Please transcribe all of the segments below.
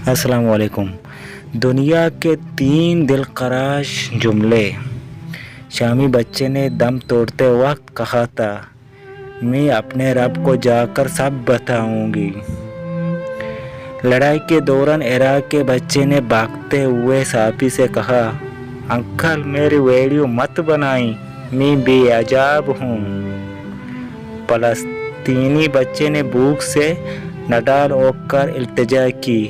السلام علیکم۔ دنیا کے 3 دلخراش جملے شامی بچے نے دم توڑتے وقت کہا تھا، میں اپنے رب کو جا کر سب بتاؤں گی۔ لڑائی کے دوران عراق کے بچے نے بھاگتے ہوئے صحافی سے کہا، انکل میری ویڈیو مت بنائیں، میں بے عجاب ہوں۔ فلسطینی بچے نے بھوک سے نڈال ہو کر التجا کی،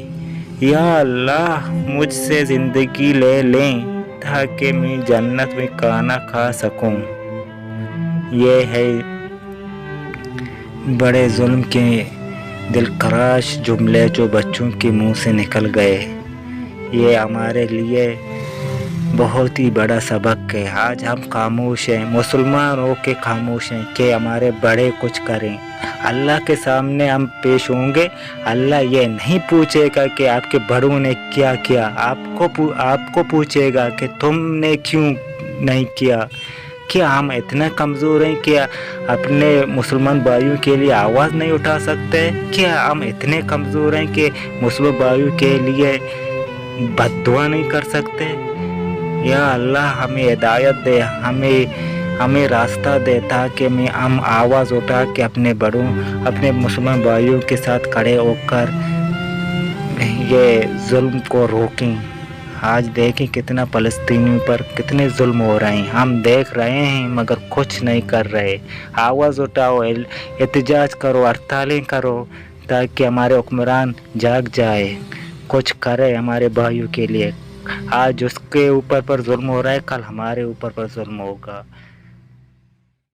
یا اللہ مجھ سے زندگی لے لیں تاکہ میں جنت میں کھانا کھا سکوں۔ یہ ہے بڑے ظلم کے دلخراش جملے جو بچوں کے منہ سے نکل گئے۔ یہ ہمارے لیے بہت ہی بڑا سبق ہے۔ آج ہم خاموش ہیں، مسلمان ہو کے خاموش ہیں کہ ہمارے بڑے کچھ کریں۔ اللہ کے سامنے ہم پیش ہوں گے، اللہ یہ نہیں پوچھے گا کہ آپ کے بڑوں نے کیا کیا، آپ کو پوچھے گا کہ تم نے کیوں نہیں کیا۔ کیا ہم اتنے کمزور ہیں کہ اپنے مسلمان بھائیوں کے لیے آواز نہیں اٹھا سکتے؟ کیا ہم اتنے کمزور ہیں کہ مسلمان بھائیوں کے لیے بد دعا نہیں کر سکتے؟ یا اللہ ہمیں ہدایت دے، ہمیں راستہ دے تاکہ ہم آواز اٹھا کے اپنے مسلمان بھائیوں کے ساتھ کھڑے ہو کر یہ ظلم کو روکیں۔ آج دیکھیں کتنا فلسطینیوں پر کتنے ظلم ہو رہے ہیں، ہم دیکھ رہے ہیں مگر کچھ نہیں کر رہے۔ آواز اٹھاؤ، احتجاج کرو، ہڑتالیں کرو تاکہ ہمارے حکمران جاگ جائے، کچھ کرے ہمارے بھائیوں کے لیے۔ آج اس کے اوپر پر ظلم ہو رہا ہے، کل ہمارے اوپر پر ظلم ہوگا۔